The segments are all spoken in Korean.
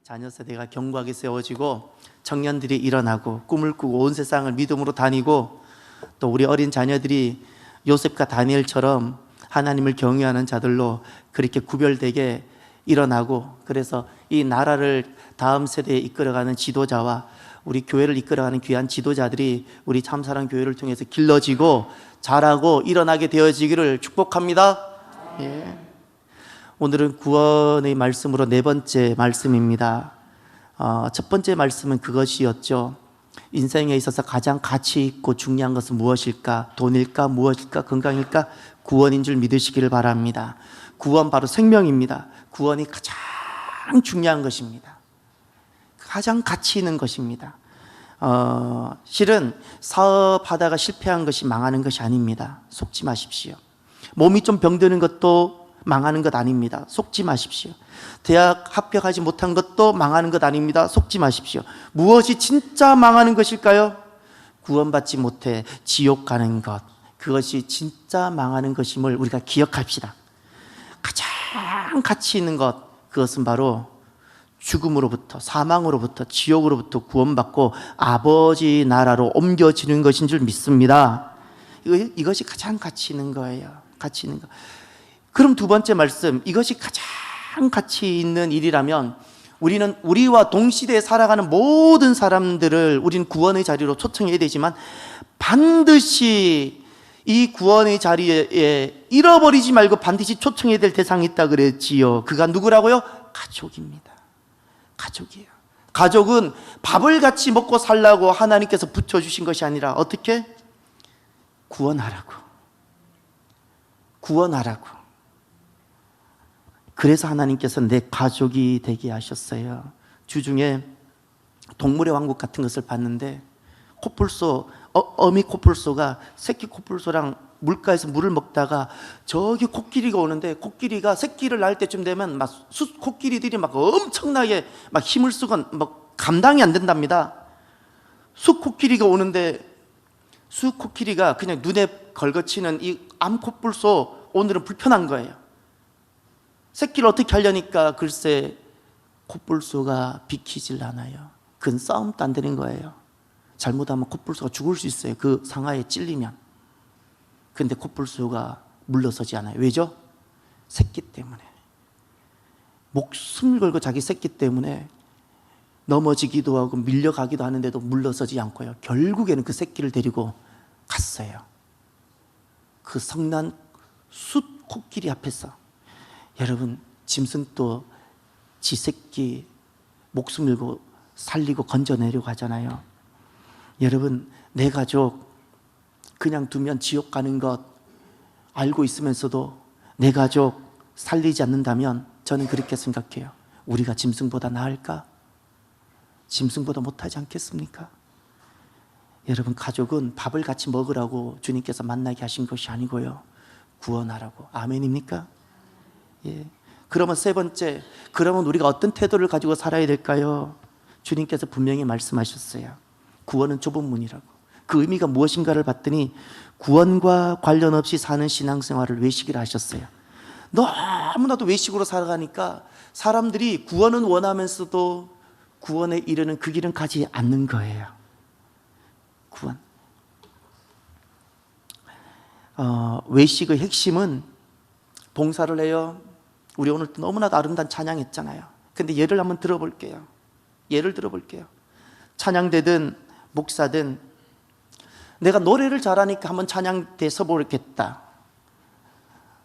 자녀 세대가 견고하게 세워지고 청년들이 일어나고 꿈을 꾸고 온 세상을 믿음으로 다니고 또 우리 어린 자녀들이 요셉과 다니엘처럼 하나님을 경외하는 자들로 그렇게 구별되게 일어나고, 그래서 이 나라를 다음 세대에 이끌어가는 지도자와 우리 교회를 이끌어가는 귀한 지도자들이 우리 참사랑 교회를 통해서 길러지고 자라고 일어나게 되어지기를 축복합니다. 예. 오늘은 구원의 말씀으로 네 번째 말씀입니다. 첫 번째 말씀은 그것이었죠. 인생에 있어서 가장 가치 있고 중요한 것은 무엇일까? 돈일까? 무엇일까? 건강일까? 구원인 줄 믿으시기를 바랍니다. 구원 바로 생명입니다. 구원이 가장 중요한 것입니다. 가장 가치 있는 것입니다. 실은 사업하다가 실패한 것이 망하는 것이 아닙니다. 속지 마십시오. 몸이 좀 병드는 것도 망하는 것 아닙니다. 속지 마십시오. 대학 합격하지 못한 것도 망하는 것 아닙니다. 속지 마십시오. 무엇이 진짜 망하는 것일까요? 구원받지 못해 지옥 가는 것, 그것이 진짜 망하는 것임을 우리가 기억합시다. 가장 가치 있는 것, 그것은 바로 죽음으로부터, 사망으로부터, 지옥으로부터 구원받고 아버지 나라로 옮겨지는 것인 줄 믿습니다. 이것이 가장 가치 있는 거예요. 가치 있는 거. 그럼 두 번째 말씀, 이것이 가장 가치 있는 일이라면 우리는 우리와 동시대에 살아가는 모든 사람들을 우리는 구원의 자리로 초청해야 되지만 반드시 이 구원의 자리에 잃어버리지 말고 반드시 초청해야 될 대상이 있다 그랬지요. 그가 누구라고요? 가족입니다. 가족이에요. 가족은 밥을 같이 먹고 살라고 하나님께서 붙여주신 것이 아니라 어떻게? 구원하라고. 구원하라고. 그래서 하나님께서 내 가족이 되게 하셨어요. 주중에 동물의 왕국 같은 것을 봤는데 코뿔소, 어미 코뿔소가 새끼 코뿔소랑 물가에서 물을 먹다가 저기 코끼리가 오는데 코끼리가 새끼를 낳을 때쯤 되면 막 코끼리들이 막 엄청나게 막 힘을 쓰고 막 감당이 안 된답니다. 수코끼리가 오는데 수코끼리가 그냥 눈에 걸거치는 이 암코뿔소 오늘은 불편한 거예요. 새끼를 어떻게 하려니까 글쎄 코뿔소가 비키질 않아요. 그건 싸움도 안 되는 거예요. 잘못하면 코뿔소가 죽을 수 있어요. 그 상하에 찔리면. 근데 코뿔소가 물러서지 않아요. 왜죠? 새끼 때문에. 목숨을 걸고 자기 새끼 때문에 넘어지기도 하고 밀려가기도 하는데도 물러서지 않고요. 결국에는 그 새끼를 데리고 갔어요. 그 성난 숫 코끼리 앞에서. 여러분, 짐승도 지 새끼 목숨 걸고 살리고 건져내려고 하잖아요. 여러분, 내 가족 그냥 두면 지옥 가는 것 알고 있으면서도 내 가족 살리지 않는다면 저는 그렇게 생각해요. 우리가 짐승보다 나을까? 짐승보다 못하지 않겠습니까? 여러분, 가족은 밥을 같이 먹으라고 주님께서 만나게 하신 것이 아니고요, 구원하라고. 아멘입니까? 예. 그러면 세 번째, 그러면 우리가 어떤 태도를 가지고 살아야 될까요? 주님께서 분명히 말씀하셨어요. 구원은 좁은 문이라고. 그 의미가 무엇인가를 봤더니 구원과 관련 없이 사는 신앙생활을 외식이라 하셨어요. 너무나도 외식으로 살아가니까 사람들이 구원은 원하면서도 구원에 이르는 그 길은 가지 않는 거예요. 구원. 외식의 핵심은 봉사를 해요. 우리 오늘 너무나도 아름다운 찬양했잖아요. 근데 예를 한번 들어볼게요. 예를 들어볼게요. 찬양대든 목사든 내가 노래를 잘하니까 한번 찬양대에 서보겠다.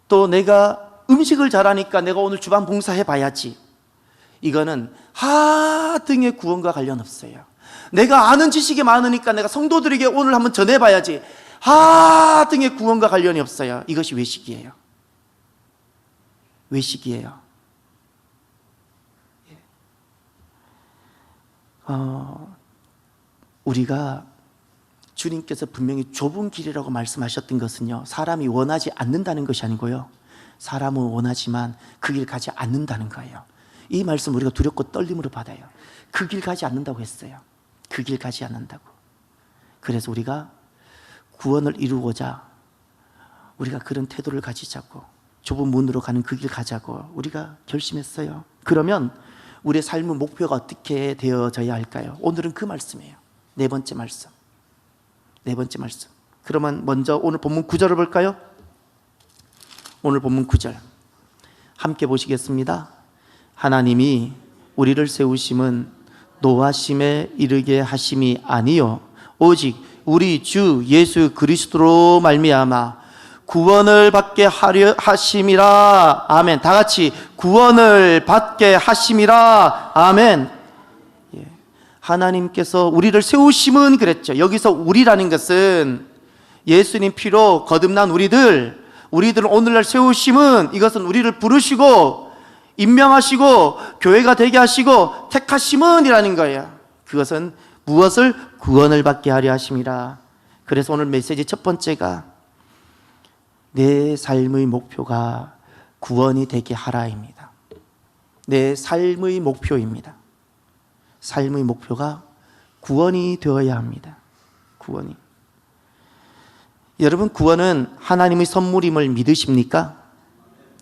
또 내가 음식을 잘하니까 내가 오늘 주방 봉사해 봐야지. 이거는 하등의 구원과 관련 없어요. 내가 아는 지식이 많으니까 내가 성도들에게 오늘 한번 전해봐야지. 하등의 구원과 관련이 없어요. 이것이 외식이에요. 외식이에요. 우리가 주님께서 분명히 좁은 길이라고 말씀하셨던 것은요, 사람이 원하지 않는다는 것이 아니고요, 사람은 원하지만 그 길 가지 않는다는 거예요. 이 말씀 우리가 두렵고 떨림으로 받아요. 그 길 가지 않는다고 했어요. 그 길 가지 않는다고. 그래서 우리가 구원을 이루고자 우리가 그런 태도를 가지자고, 좁은 문으로 가는 그 길 가자고 우리가 결심했어요. 그러면 우리의 삶의 목표가 어떻게 되어져야 할까요? 오늘은 그 말씀이에요. 네 번째 말씀. 그러면 먼저 오늘 본문 9절을 볼까요? 오늘 본문 9절 함께 보시겠습니다. 하나님이 우리를 세우심은 노하심에 이르게 하심이 아니요 오직 우리 주 예수 그리스도로 말미암아 구원을 받게 하려 하심이라. 아멘. 다 같이 구원을 받게 하심이라. 아멘. 하나님께서 우리를 세우심은 그랬죠. 여기서 우리라는 것은 예수님 피로 거듭난 우리들을 오늘날 세우심은, 이것은 우리를 부르시고 임명하시고 교회가 되게 하시고 택하심은 이라는 거예요. 그것은 무엇을? 구원을 받게 하려 하심이라. 그래서 오늘 메시지 첫 번째가 내 삶의 목표가 구원이 되게 하라입니다. 내 삶의 목표입니다. 삶의 목표가 구원이 되어야 합니다. 구원이. 여러분, 구원은 하나님의 선물임을 믿으십니까?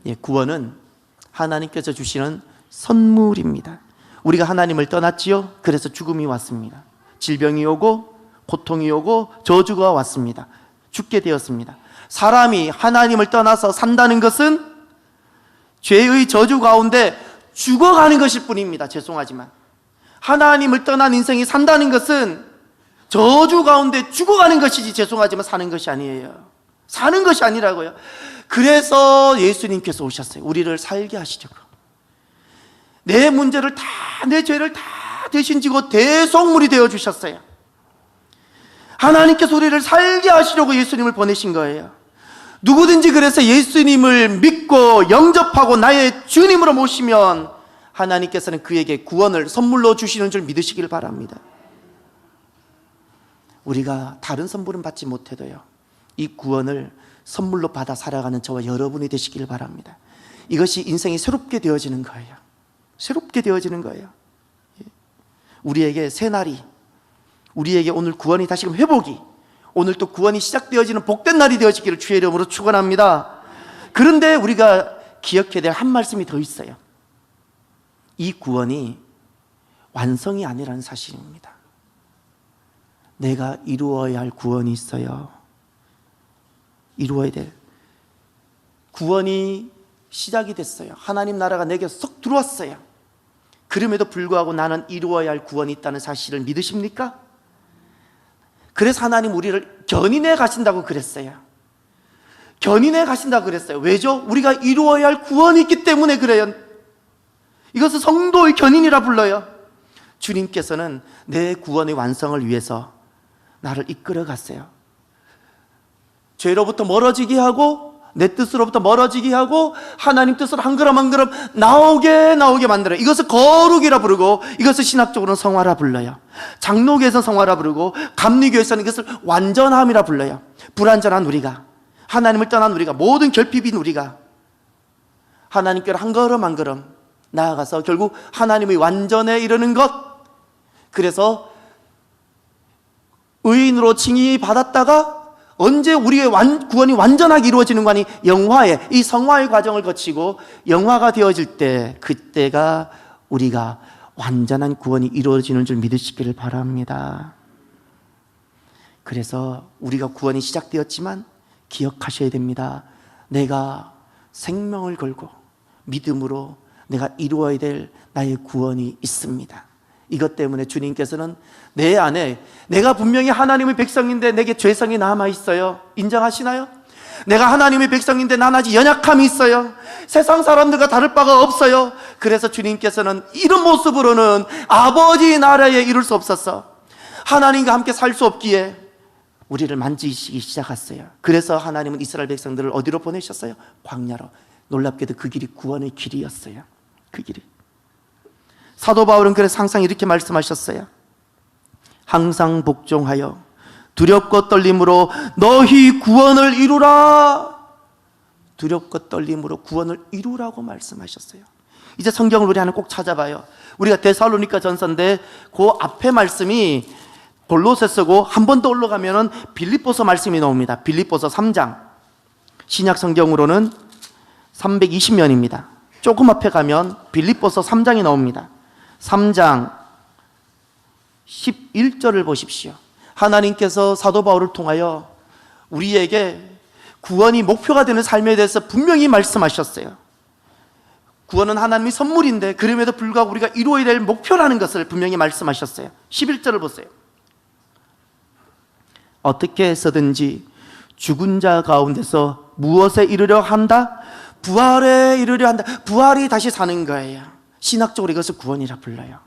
예, 구원은 하나님께서 주시는 선물입니다. 우리가 하나님을 떠났지요. 그래서 죽음이 왔습니다. 질병이 오고 고통이 오고 저주가 왔습니다. 죽게 되었습니다. 사람이 하나님을 떠나서 산다는 것은 죄의 저주 가운데 죽어가는 것일 뿐입니다. 죄송하지만 하나님을 떠난 인생이 산다는 것은 저주 가운데 죽어가는 것이지, 죄송하지만 사는 것이 아니에요. 사는 것이 아니라고요. 그래서 예수님께서 오셨어요. 우리를 살게 하시려고. 내 문제를 다, 내 죄를 다 대신 지고 대속물이 되어 주셨어요. 하나님께서 우리를 살게 하시려고 예수님을 보내신 거예요. 누구든지 그래서 예수님을 믿고 영접하고 나의 주님으로 모시면 하나님께서는 그에게 구원을 선물로 주시는 줄 믿으시길 바랍니다. 우리가 다른 선물은 받지 못해도요, 이 구원을 선물로 받아 살아가는 저와 여러분이 되시길 바랍니다. 이것이 인생이 새롭게 되어지는 거예요. 새롭게 되어지는 거예요. 우리에게 새날이, 우리에게 오늘 구원이 다시금 회복이, 오늘 또 구원이 시작되어지는 복된 날이 되어지기를 주의 이름으로 축원합니다. 그런데 우리가 기억해야 될 한 말씀이 더 있어요. 이 구원이 완성이 아니라는 사실입니다. 내가 이루어야 할 구원이 있어요. 이루어야 될 구원이 시작이 됐어요. 하나님 나라가 내게 쏙 들어왔어요. 그럼에도 불구하고 나는 이루어야 할 구원이 있다는 사실을 믿으십니까? 그래서 하나님 우리를 견인해 가신다고 그랬어요. 견인해 가신다고 그랬어요. 왜죠? 우리가 이루어야 할 구원이 있기 때문에 그래요. 이것을 성도의 견인이라 불러요. 주님께서는 내 구원의 완성을 위해서 나를 이끌어 갔어요. 죄로부터 멀어지게 하고 내 뜻으로부터 멀어지게 하고 하나님 뜻으로 한 걸음 한 걸음 나오게 만들어요. 이것을 거룩이라 부르고, 이것을 신학적으로는 성화라 불러요. 장로교에서 성화라 부르고, 감리교에서는 이것을 완전함이라 불러요. 불완전한 우리가, 하나님을 떠난 우리가, 모든 결핍인 우리가 하나님께로 한 걸음 한 걸음 나아가서 결국 하나님의 완전에 이르는 것. 그래서 의인으로 칭의 받았다가 언제 우리의 구원이 완전하게 이루어지는 거니? 영화의, 이 성화의 과정을 거치고 영화가 되어질 때, 그때가 우리가 완전한 구원이 이루어지는 줄 믿으시기를 바랍니다. 그래서 우리가 구원이 시작되었지만 기억하셔야 됩니다. 내가 생명을 걸고 믿음으로 내가 이루어야 될 나의 구원이 있습니다. 이것 때문에 주님께서는 내 안에, 내가 분명히 하나님의 백성인데 내게 죄성이 남아있어요. 인정하시나요? 내가 하나님의 백성인데 난 아직 연약함이 있어요. 세상 사람들과 다를 바가 없어요. 그래서 주님께서는 이런 모습으로는 아버지 나라에 이룰 수 없었어. 하나님과 함께 살 수 없기에 우리를 만지시기 시작했어요. 그래서 하나님은 이스라엘 백성들을 어디로 보내셨어요? 광야로. 놀랍게도 그 길이 구원의 길이었어요. 그 길이. 사도 바울은 그래서 항상 이렇게 말씀하셨어요. 항상 복종하여 두렵고 떨림으로 너희 구원을 이루라. 두렵고 떨림으로 구원을 이루라고 말씀하셨어요. 이제 성경을 우리 하나 꼭 찾아봐요. 우리가 데살로니가 전서인데 그 앞에 말씀이 골로새서고, 한 번 더 올라가면은 빌립보서 말씀이 나옵니다. 빌립보서 3장. 신약 성경으로는 320면입니다. 조금 앞에 가면 빌립보서 3장이 나옵니다. 3장 11절을 보십시오. 하나님께서 사도 바울을 통하여 우리에게 구원이 목표가 되는 삶에 대해서 분명히 말씀하셨어요. 구원은 하나님의 선물인데 그럼에도 불구하고 우리가 이루어야 될 목표라는 것을 분명히 말씀하셨어요. 11절을 보세요. 어떻게 해서든지 죽은 자 가운데서 무엇에 이르려 한다? 부활에 이르려 한다. 부활이 다시 사는 거예요. 신학적으로 이것을 구원이라 불러요.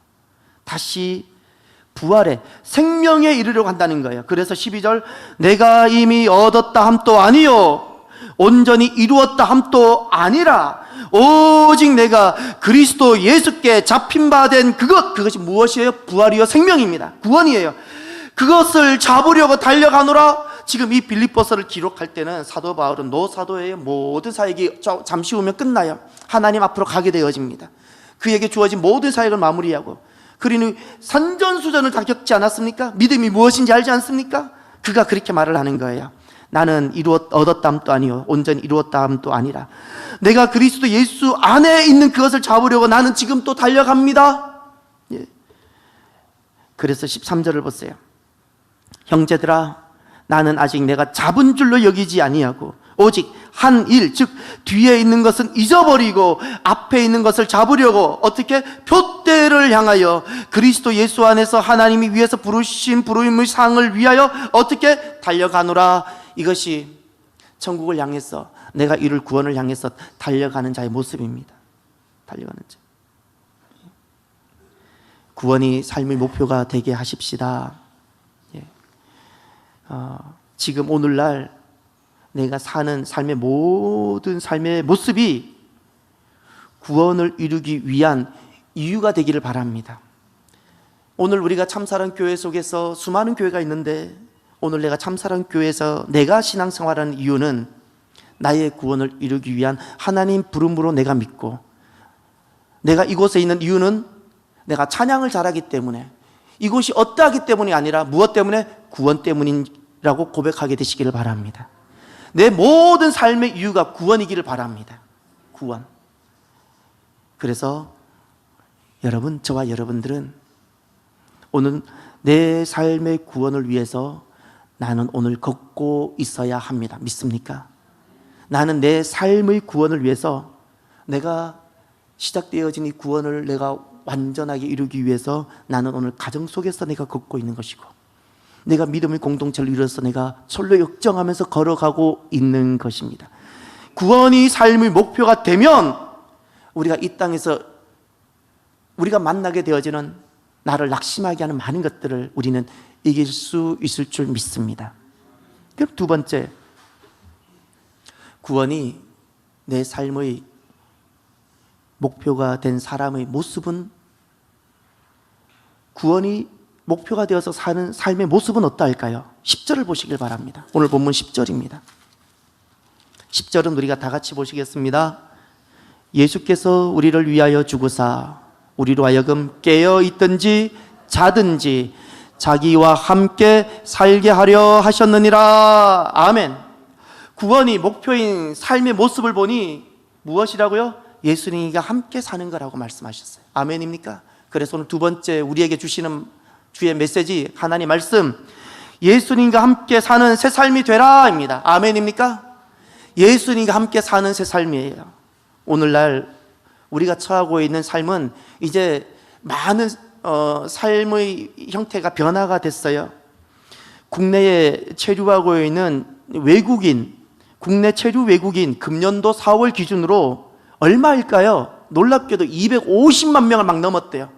다시 부활에, 생명에 이르려고 한다는 거예요. 그래서 12절, 내가 이미 얻었다 함도 아니요 온전히 이루었다 함도 아니라 오직 내가 그리스도 예수께 잡힌 바 된 그것이 무엇이에요? 부활이요 생명입니다. 구원이에요. 그것을 잡으려고 달려가노라. 지금 이 빌립보서를 기록할 때는 사도 바울은 노사도의 모든 사역이 잠시 후면 끝나요. 하나님 앞으로 가게 되어집니다. 그에게 주어진 모든 사역을 마무리하고, 그리고 산전수전을 다 겪지 않았습니까? 믿음이 무엇인지 알지 않습니까? 그가 그렇게 말을 하는 거예요. 나는 얻었다함도 아니요 온전히 이루었다함도 아니라 내가 그리스도 예수 안에 있는 그것을 잡으려고 나는 지금 또 달려갑니다. 예. 그래서 13절을 보세요. 형제들아, 나는 아직 내가 잡은 줄로 여기지 아니하고 오직 한 일, 즉 뒤에 있는 것은 잊어버리고 앞에 있는 것을 잡으려고 어떻게? 표대를 향하여 그리스도 예수 안에서 하나님이 위에서 부르신 부르심의 상을 위하여 어떻게? 달려가노라. 이것이 천국을 향해서, 내가 이룰 구원을 향해서 달려가는 자의 모습입니다. 달려가는 자. 구원이 삶의 목표가 되게 하십시다. 예. 지금 오늘날 내가 사는 삶의 모든 삶의 모습이 구원을 이루기 위한 이유가 되기를 바랍니다. 오늘 우리가 참사랑 교회 속에서 수많은 교회가 있는데, 오늘 내가 참사랑 교회에서 내가 신앙생활하는 이유는 나의 구원을 이루기 위한 하나님 부름으로 내가 믿고, 내가 이곳에 있는 이유는 내가 찬양을 잘하기 때문에, 이곳이 어떠하기 때문이 아니라 무엇 때문에? 구원 때문이라고 고백하게 되시기를 바랍니다. 내 모든 삶의 이유가 구원이기를 바랍니다. 구원. 그래서 여러분, 저와 여러분들은 오늘 내 삶의 구원을 위해서 나는 오늘 걷고 있어야 합니다. 믿습니까? 나는 내 삶의 구원을 위해서, 내가 시작되어진 이 구원을 내가 완전하게 이루기 위해서 나는 오늘 가정 속에서 내가 걷고 있는 것이고, 내가 믿음의 공동체를 이루어서 내가 솔로 역정하면서 걸어가고 있는 것입니다. 구원이 삶의 목표가 되면 우리가 이 땅에서 우리가 만나게 되어지는 나를 낙심하게 하는 많은 것들을 우리는 이길 수 있을 줄 믿습니다. 그럼 두 번째, 구원이 내 삶의 목표가 된 사람의 모습은, 구원이 목표가 되어서 사는 삶의 모습은 어떠할까요? 10절을 보시길 바랍니다. 오늘 본문 10절입니다. 10절은 우리가 다 같이 보시겠습니다. 예수께서 우리를 위하여 죽으사 우리로 하여금 깨어 있든지 자든지 자기와 함께 살게 하려 하셨느니라. 아멘. 구원이 목표인 삶의 모습을 보니 무엇이라고요? 예수님과 함께 사는 거라고 말씀하셨어요. 아멘입니까? 그래서 오늘 두 번째 우리에게 주시는 주의 메시지, 하나님 말씀, 예수님과 함께 사는 새 삶이 되라 입니다. 아멘입니까? 예수님과 함께 사는 새 삶이에요. 오늘날 우리가 처하고 있는 삶은 이제 많은 삶의 형태가 변화가 됐어요. 국내에 체류하고 있는 외국인, 국내 체류 외국인 금년도 4월 기준으로 얼마일까요? 놀랍게도 250만 명을 막 넘었대요.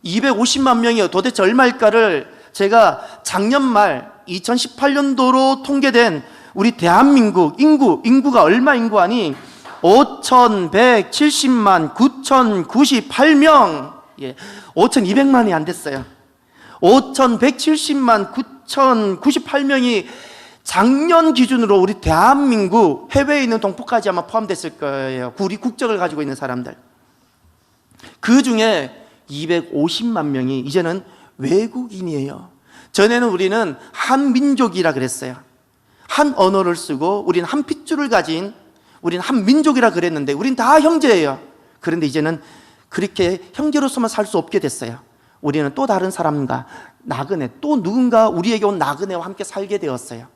250만 명이요. 도대체 얼마일까를 제가 작년 말 2018년도로 통계된 우리 대한민국 인구가 얼마 인구하니 5,170만 9,098명, 예, 5,200만이 안 됐어요. 5,170만 9,098명이 작년 기준으로 우리 대한민국, 해외에 있는 동포까지 아마 포함됐을 거예요. 우리 국적을 가지고 있는 사람들. 그 중에 250만 명이 이제는 외국인이에요. 전에는 우리는 한 민족이라 그랬어요. 한 언어를 쓰고 우리는 한 핏줄을 가진, 우리는 한 민족이라 그랬는데 우리는 다 형제예요. 그런데 이제는 그렇게 형제로서만 살 수 없게 됐어요. 우리는 또 다른 사람과 나그네, 또 누군가 우리에게 온 나그네와 함께 살게 되었어요.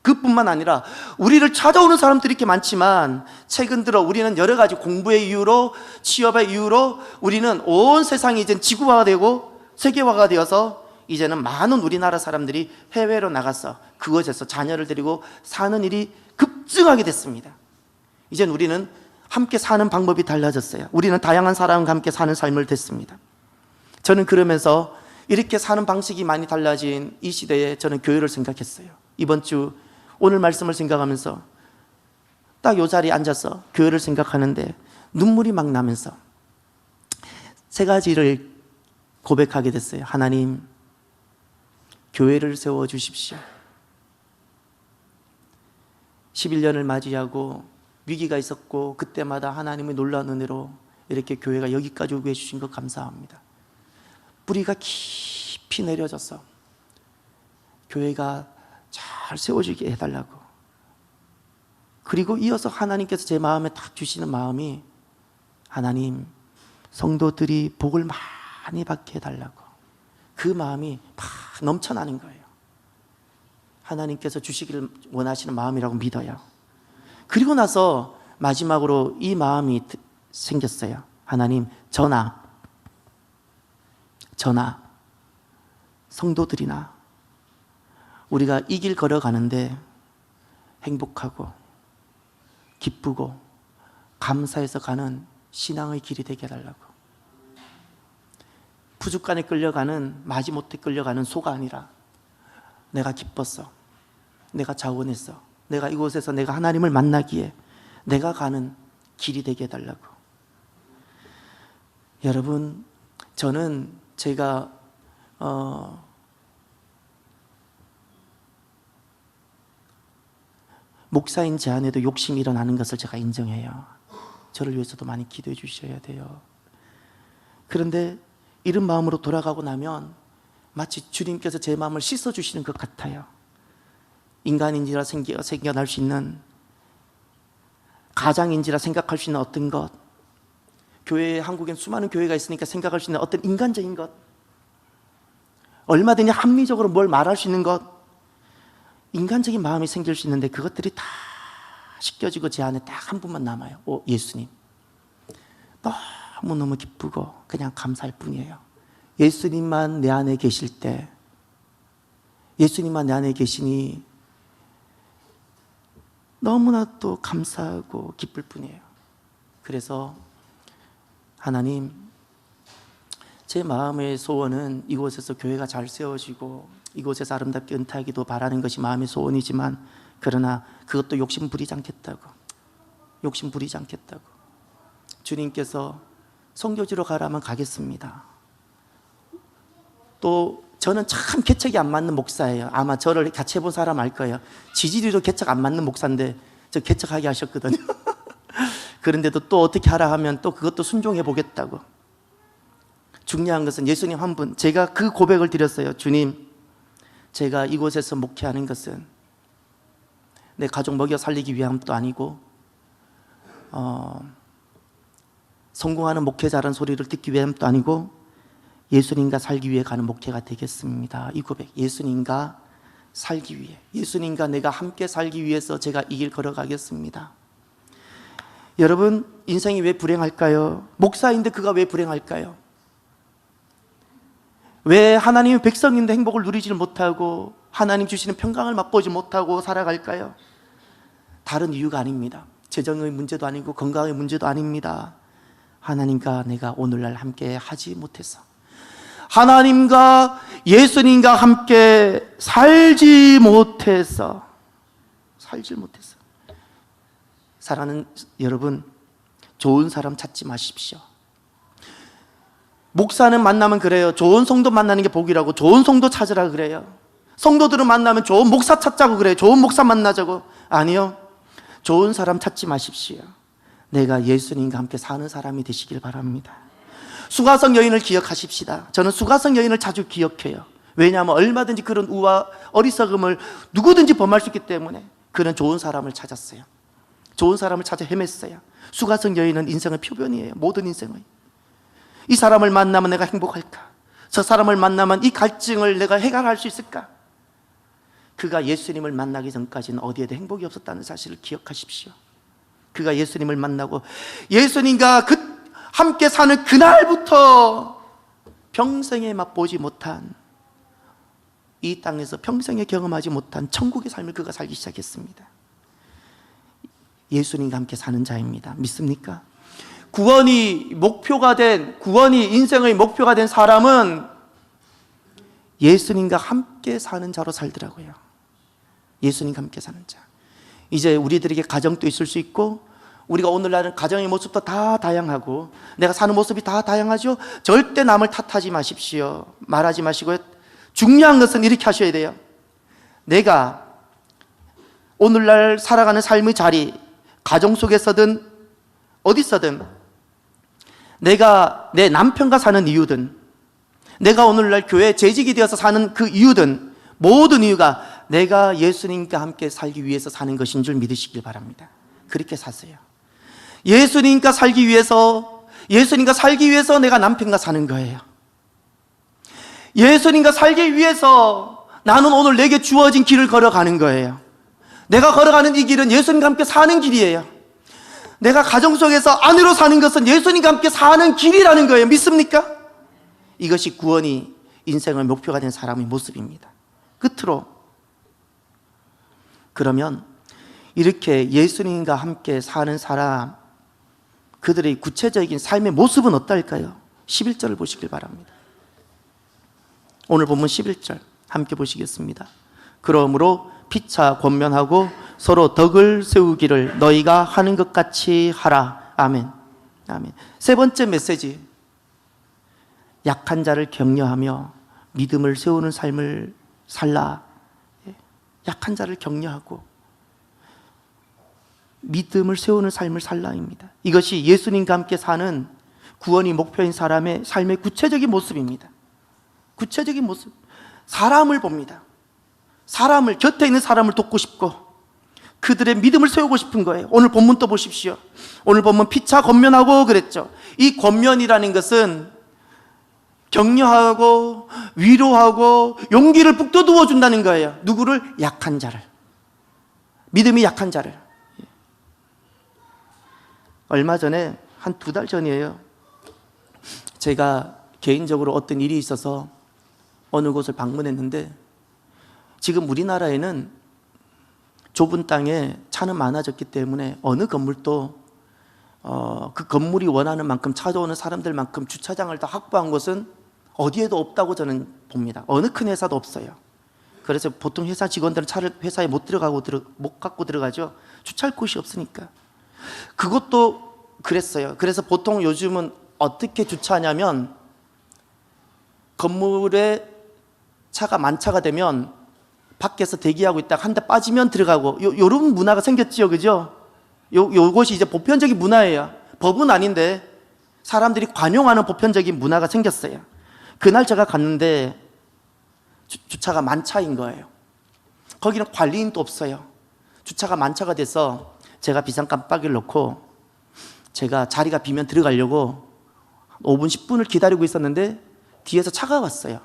그뿐만 아니라 우리를 찾아오는 사람들이 이렇게 많지만 최근 들어 우리는 여러 가지 공부의 이유로, 취업의 이유로 우리는 온 세상이 이제 지구화가 되고 세계화가 되어서 이제는 많은 우리나라 사람들이 해외로 나가서 그곳에서 자녀를 데리고 사는 일이 급증하게 됐습니다. 이젠 우리는 함께 사는 방법이 달라졌어요. 우리는 다양한 사람과 함께 사는 삶을 됐습니다. 저는 그러면서 이렇게 사는 방식이 많이 달라진 이 시대에 저는 교회를 생각했어요. 이번 주 오늘 말씀을 생각하면서 딱 이 자리에 앉아서 교회를 생각하는데 눈물이 막 나면서 세 가지를 고백하게 됐어요. 하나님, 교회를 세워주십시오. 11년을 맞이하고 위기가 있었고 그때마다 하나님의 놀라운 은혜로 이렇게 교회가 여기까지 오게 해주신 것 감사합니다. 뿌리가 깊이 내려져서 교회가 잘 세워지게 해달라고. 그리고 이어서 하나님께서 제 마음에 딱 주시는 마음이 하나님, 성도들이 복을 많이 받게 해달라고. 그 마음이 막 넘쳐나는 거예요. 하나님께서 주시기를 원하시는 마음이라고 믿어요. 그리고 나서 마지막으로 이 마음이 생겼어요. 하나님, 저나 성도들이나 우리가 이 길 걸어가는데 행복하고 기쁘고 감사해서 가는 신앙의 길이 되게 해달라고. 부죽간에 끌려가는, 마지못해 끌려가는 소가 아니라 내가 기뻤어, 내가 자원했어, 내가 이곳에서 내가 하나님을 만나기에 내가 가는 길이 되게 해달라고. 여러분, 저는 제가 목사인 제 안에도 욕심이 일어나는 것을 제가 인정해요. 저를 위해서도 많이 기도해 주셔야 돼요. 그런데 이런 마음으로 돌아가고 나면 마치 주님께서 제 마음을 씻어주시는 것 같아요. 인간인지라 생겨날 수 있는, 가장인지라 생각할 수 있는 어떤 것, 교회에, 한국엔 수많은 교회가 있으니까 생각할 수 있는 어떤 인간적인 것, 얼마든지 합리적으로 뭘 말할 수 있는 것, 인간적인 마음이 생길 수 있는데 그것들이 다 씻겨지고 제 안에 딱 한 분만 남아요. 예수님. 너무너무 기쁘고 그냥 감사할 뿐이에요. 예수님만 내 안에 계실 때, 예수님만 내 안에 계시니 너무나 또 감사하고 기쁠 뿐이에요. 그래서 하나님, 제 마음의 소원은 이곳에서 교회가 잘 세워지고 이곳에서 아름답게 은퇴하기도 바라는 것이 마음의 소원이지만, 그러나 그것도 욕심 부리지 않겠다고. 욕심 부리지 않겠다고. 주님께서 선교지로 가라면 가겠습니다. 또 저는 참 개척이 안 맞는 목사예요. 아마 저를 같이 해본 사람 알 거예요. 지지리도 개척 안 맞는 목사인데 저 개척하게 하셨거든요. 그런데도 또 어떻게 하라 하면 또 그것도 순종해 보겠다고. 중요한 것은 예수님 한 분, 제가 그 고백을 드렸어요. 주님, 제가 이곳에서 목회하는 것은 내 가족 먹여 살리기 위함도 아니고 성공하는 목회자라는 소리를 듣기 위함도 아니고 예수님과 살기 위해 가는 목회가 되겠습니다. 이 고백, 예수님과 살기 위해, 예수님과 내가 함께 살기 위해서 제가 이 길 걸어가겠습니다. 여러분, 인생이 왜 불행할까요? 목사인데 그가 왜 불행할까요? 왜 하나님의 백성인데 행복을 누리지를 못하고 하나님 주시는 평강을 맛보지 못하고 살아갈까요? 다른 이유가 아닙니다. 재정의 문제도 아니고 건강의 문제도 아닙니다. 하나님과 내가 오늘날 함께 하지 못해서, 하나님과 예수님과 함께 살지 못해서. 사랑하는 여러분, 좋은 사람 찾지 마십시오. 목사는 만나면 그래요. 좋은 성도 만나는 게 복이라고, 좋은 성도 찾으라 그래요. 성도들은 만나면 좋은 목사 찾자고 그래요. 좋은 목사 만나자고. 아니요, 좋은 사람 찾지 마십시오. 내가 예수님과 함께 사는 사람이 되시길 바랍니다. 수가성 여인을 기억하십시다. 저는 수가성 여인을 자주 기억해요. 왜냐하면 얼마든지 그런 우와 어리석음을 누구든지 범할 수 있기 때문에 그는 좋은 사람을 찾았어요. 좋은 사람을 찾아 헤맸어요. 수가성 여인은 인생의 표본이에요. 모든 인생의. 이 사람을 만나면 내가 행복할까? 저 사람을 만나면 이 갈증을 내가 해결할 수 있을까? 그가 예수님을 만나기 전까지는 어디에도 행복이 없었다는 사실을 기억하십시오. 그가 예수님을 만나고 예수님과 함께 사는 그날부터 평생에 맛보지 못한, 이 땅에서 평생에 경험하지 못한 천국의 삶을 그가 살기 시작했습니다. 예수님과 함께 사는 자입니다. 믿습니까? 구원이 인생의 목표가 된 사람은 예수님과 함께 사는 자로 살더라고요. 예수님과 함께 사는 자. 이제 우리들에게 가정도 있을 수 있고, 우리가 오늘날은 가정의 모습도 다 다양하고, 내가 사는 모습이 다 다양하죠. 절대 남을 탓하지 마십시오. 말하지 마시고요. 중요한 것은 이렇게 하셔야 돼요. 내가 오늘날 살아가는 삶의 자리, 가정 속에서든 어디서든, 내가 내 남편과 사는 이유든, 내가 오늘날 교회 재직이 되어서 사는 그 이유든, 모든 이유가 내가 예수님과 함께 살기 위해서 사는 것인 줄 믿으시길 바랍니다. 그렇게 사세요. 예수님과 살기 위해서 내가 남편과 사는 거예요. 예수님과 살기 위해서 나는 오늘 내게 주어진 길을 걸어가는 거예요. 내가 걸어가는 이 길은 예수님과 함께 사는 길이에요. 내가 가정 속에서 아내로 사는 것은 예수님과 함께 사는 길이라는 거예요. 믿습니까? 이것이 구원이 인생의 목표가 된 사람의 모습입니다. 끝으로, 그러면 이렇게 예수님과 함께 사는 사람, 그들의 구체적인 삶의 모습은 어떨까요? 11절을 보시길 바랍니다. 오늘 본문 11절 함께 보시겠습니다. 그러므로 피차 권면하고 서로 덕을 세우기를 너희가 하는 것 같이 하라. 아멘. 아멘. 세 번째 메시지, 약한 자를 격려하며 믿음을 세우는 삶을 살라. 약한 자를 격려하고 믿음을 세우는 삶을 살라입니다. 이것이 예수님과 함께 사는 구원이 목표인 사람의 삶의 구체적인 모습입니다. 구체적인 모습. 사람을 봅니다. 곁에 있는 사람을 돕고 싶고 그들의 믿음을 세우고 싶은 거예요. 오늘 본문 또 보십시오. 오늘 본문 피차 권면하고 그랬죠. 이 권면이라는 것은 격려하고 위로하고 용기를 북돋워 준다는 거예요. 누구를? 약한 자를. 믿음이 약한 자를. 얼마 전에, 한 2달 전이에요, 제가 개인적으로 어떤 일이 있어서 어느 곳을 방문했는데, 지금 우리나라에는 좁은 땅에 차는 많아졌기 때문에 어느 건물도 그 건물이 원하는 만큼 찾아오는 사람들만큼 주차장을 다 확보한 곳은 어디에도 없다고 저는 봅니다. 어느 큰 회사도 없어요. 그래서 보통 회사 직원들은 차를 회사에 못 갖고 들어가죠. 주차할 곳이 없으니까. 그것도 그랬어요. 그래서 보통 요즘은 어떻게 주차하냐면, 건물에 차가 만차가 되면 밖에서 대기하고 있다가 한 대 빠지면 들어가고, 요런 문화가 생겼지요. 그죠? 요것이 이제 보편적인 문화예요. 법은 아닌데 사람들이 관용하는 보편적인 문화가 생겼어요. 그날 제가 갔는데 주차가 만차인 거예요. 거기는 관리인도 없어요. 주차가 만차가 돼서 제가 비상 깜빡이를 놓고 제가 자리가 비면 들어가려고 5분 10분을 기다리고 있었는데 뒤에서 차가 왔어요.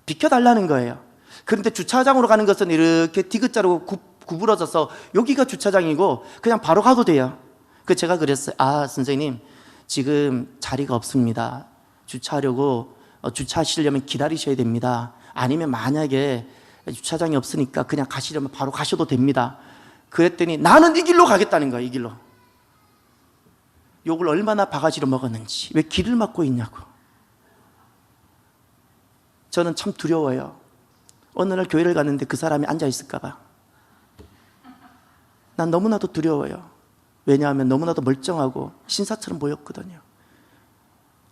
비켜달라는 거예요. 그런데 주차장으로 가는 것은 이렇게 디귿자로 구부러져서 여기가 주차장이고 그냥 바로 가도 돼요. 그래서 제가 그랬어요. 아, 선생님, 지금 자리가 없습니다. 주차하시려면 기다리셔야 됩니다. 아니면 만약에 주차장이 없으니까 그냥 가시려면 바로 가셔도 됩니다. 그랬더니 나는 이 길로 가겠다는 거예요. 이 길로. 욕을 얼마나 바가지로 먹었는지, 왜 길을 막고 있냐고. 저는 참 두려워요. 어느 날 교회를 갔는데 그 사람이 앉아 있을까 봐. 난 너무나도 두려워요. 왜냐하면 너무나도 멀쩡하고 신사처럼 보였거든요.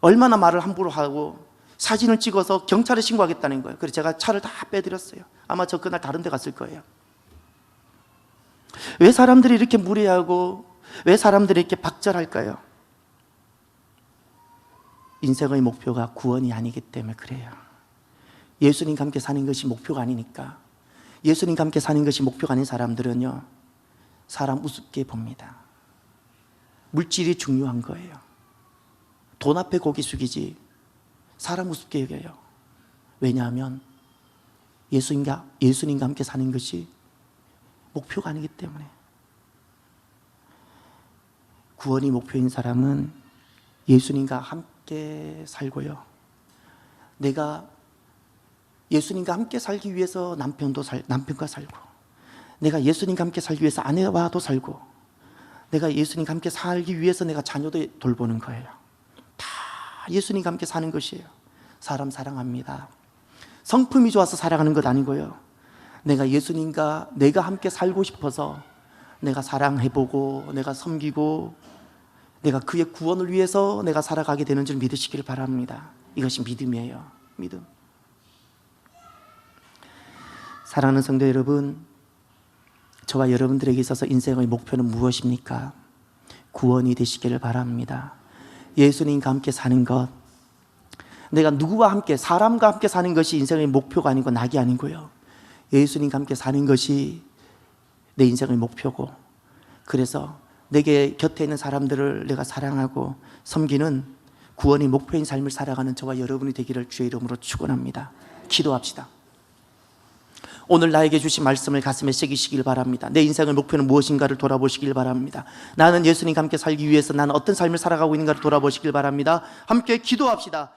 얼마나 말을 함부로 하고 사진을 찍어서 경찰에 신고하겠다는 거예요. 그래서 제가 차를 다 빼드렸어요. 아마 저 그날 다른 데 갔을 거예요. 왜 사람들이 이렇게 무례하고 왜 사람들이 이렇게 박절할까요? 인생의 목표가 구원이 아니기 때문에 그래요. 예수님과 함께 사는 것이 목표가 아니니까. 예수님과 함께 사는 것이 목표가 아닌 사람들은요, 사람 우습게 봅니다. 물질이 중요한 거예요. 돈 앞에 고개 숙이지 사람 우습게 여겨요. 왜냐하면 예수님과 함께 사는 것이 목표가 아니기 때문에. 구원이 목표인 사람은 예수님과 함께 살고요. 내가 예수님과 함께 살기 위해서 남편과 살고, 내가 예수님과 함께 살기 위해서 아내와도 살고, 내가 예수님과 함께 살기 위해서 내가 자녀도 돌보는 거예요. 다 예수님과 함께 사는 것이에요. 사람 사랑합니다. 성품이 좋아서 사랑하는 것 아니고요. 내가 예수님과 내가 함께 살고 싶어서 내가 사랑해보고 내가 섬기고 내가 그의 구원을 위해서 내가 살아가게 되는 줄 믿으시기를 바랍니다. 이것이 믿음이에요. 믿음. 사랑하는 성도 여러분, 저와 여러분들에게 있어서 인생의 목표는 무엇입니까? 구원이 되시기를 바랍니다. 예수님과 함께 사는 것, 내가 누구와 함께, 사람과 함께 사는 것이 인생의 목표가 아니고 낙이 아니고요, 예수님과 함께 사는 것이 내 인생의 목표고, 그래서 내게 곁에 있는 사람들을 내가 사랑하고 섬기는 구원이 목표인 삶을 살아가는 저와 여러분이 되기를 주의 이름으로 축원합니다. 기도합시다. 오늘 나에게 주신 말씀을 가슴에 새기시길 바랍니다. 내 인생의 목표는 무엇인가를 돌아보시길 바랍니다. 나는 예수님과 함께 살기 위해서 나는 어떤 삶을 살아가고 있는가를 돌아보시길 바랍니다. 함께 기도합시다.